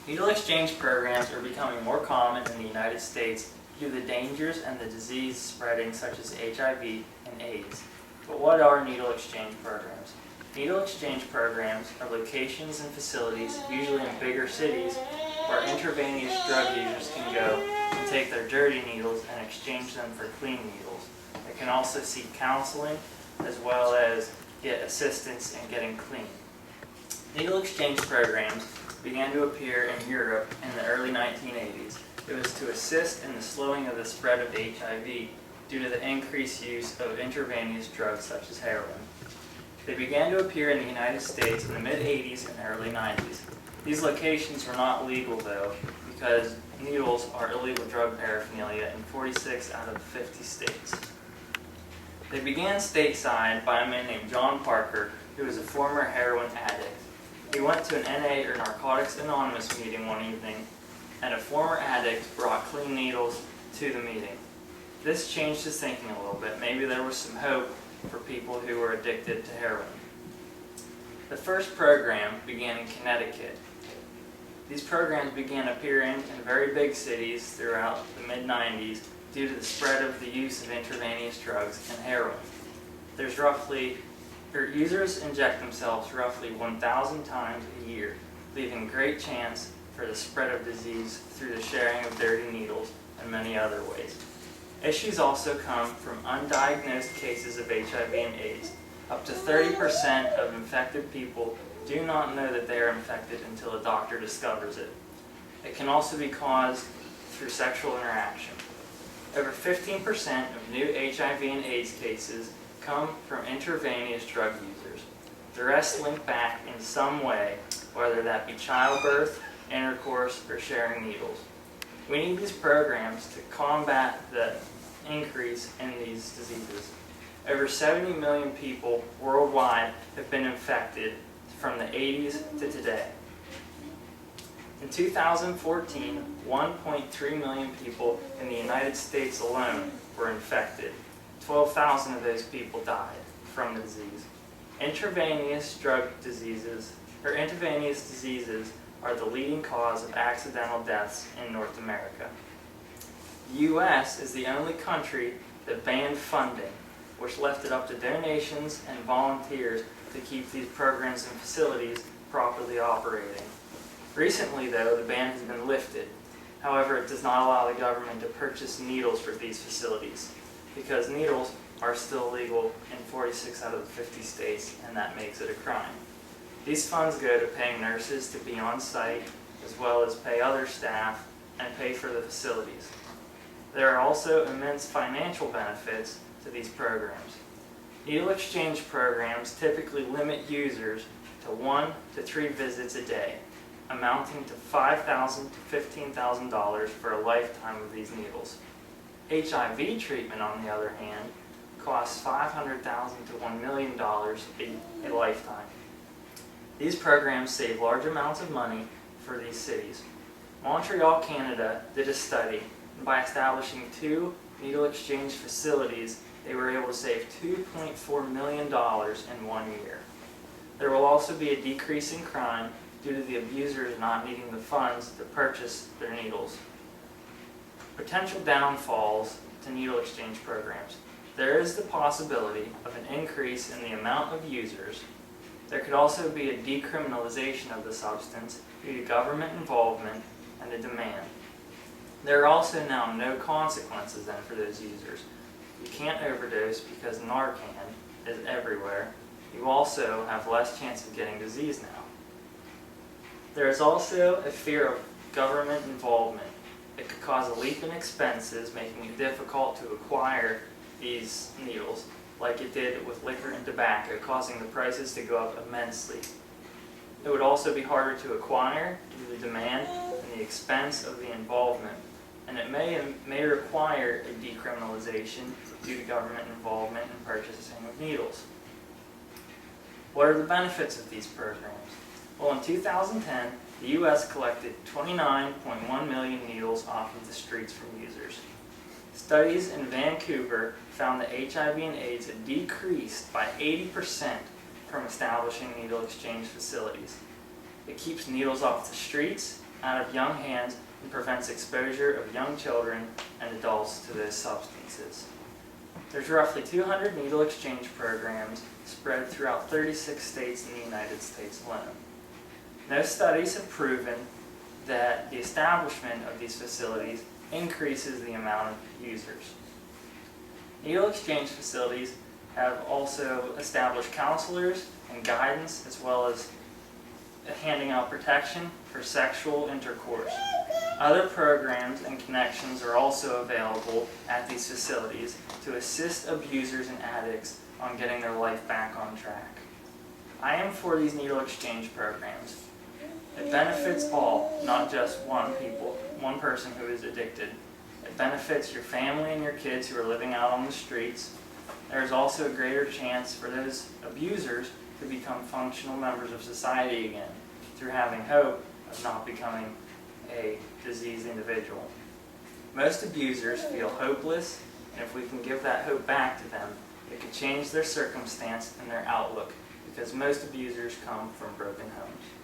Needle exchange programs are becoming more common in the United States due to the dangers and the disease spreading such as HIV and AIDS. But what are needle exchange programs? Needle exchange programs are locations and facilities, usually in bigger cities, where intravenous drug users can go and take their dirty needles and exchange them for clean needles. They can also seek counseling as well as get assistance in getting clean. Needle exchange programs began to appear in Europe in the early 1980s. It was to assist in the slowing of the spread of HIV due to the increased use of intravenous drugs such as heroin. They began to appear in the United States in the mid-80s and early 90s. These locations were not legal though, because needles are illegal drug paraphernalia in 46 out of 50 states. They began stateside by a man named John Parker, who was a former heroin addict. He went to an NA or Narcotics Anonymous meeting one evening, and a former addict brought clean needles to the meeting. This changed his thinking a little bit. Maybe there was some hope for people who were addicted to heroin. The first program began in Connecticut. These programs began appearing in very big cities throughout the mid-90s due to the spread of the use of intravenous drugs and heroin. Users inject themselves roughly 1,000 times a year, leaving great chance for the spread of disease through the sharing of dirty needles and many other ways. Issues also come from undiagnosed cases of HIV and AIDS. Up to 30% of infected people do not know that they are infected until a doctor discovers it. It can also be caused through sexual interaction. Over 15% of new HIV and AIDS cases come from intravenous drug users. The rest link back in some way, whether that be childbirth, intercourse, or sharing needles. We need these programs to combat the increase in these diseases. Over 70 million people worldwide have been infected from the 80s to today. In 2014, 1.3 million people in the United States alone were infected. 12,000 of those people died from the disease. Intravenous diseases are the leading cause of accidental deaths in North America. The U.S. is the only country that banned funding, which left it up to donations and volunteers to keep these programs and facilities properly operating. Recently, though, the ban has been lifted. However, it does not allow the government to purchase needles for these facilities, because needles are still legal in 46 out of the 50 states, and that makes it a crime. These funds go to paying nurses to be on site, as well as pay other staff and pay for the facilities. There are also immense financial benefits to these programs. Needle exchange programs typically limit users to 1 to 3 visits a day, amounting to $5,000 to $15,000 for a lifetime of these needles. HIV treatment, on the other hand, costs $500,000 to $1 million a lifetime. These programs save large amounts of money for these cities. Montreal, Canada did a study, and by establishing 2 needle exchange facilities, they were able to save $2.4 million in 1 year. There will also be a decrease in crime due to the abusers not needing the funds to purchase their needles. Potential downfalls to needle exchange programs. There is the possibility of an increase in the amount of users. There could also be a decriminalization of the substance due to government involvement and the demand. There are also now no consequences then for those users. You can't overdose because Narcan is everywhere. You also have less chance of getting disease now. There is also a fear of government involvement. It could cause a leap in expenses, making it difficult to acquire these needles, like it did with liquor and tobacco, causing the prices to go up immensely. It would also be harder to acquire due to the demand and the expense of the involvement, and it may require a decriminalization due to government involvement in purchasing of needles. What are the benefits of these programs? Well, in 2010, the U.S. collected 29.1 million needles off of the streets from users. Studies in Vancouver found that HIV and AIDS had decreased by 80% from establishing needle exchange facilities. It keeps needles off the streets, out of young hands and prevents exposure of young children and adults to those substances. There's roughly 200 needle exchange programs spread throughout 36 states in the United States alone. No studies have proven that the establishment of these facilities increases the amount of users. Needle exchange facilities have also established counselors and guidance, as well as handing out protection for sexual intercourse. Other programs and connections are also available at these facilities to assist abusers and addicts on getting their life back on track. I am for these needle exchange programs. It benefits all, not just one person who is addicted. It benefits your family and your kids who are living out on the streets. There is also a greater chance for those abusers to become functional members of society again through having hope of not becoming a diseased individual. Most abusers feel hopeless, and if we can give that hope back to them, it could change their circumstance and their outlook, because most abusers come from broken homes.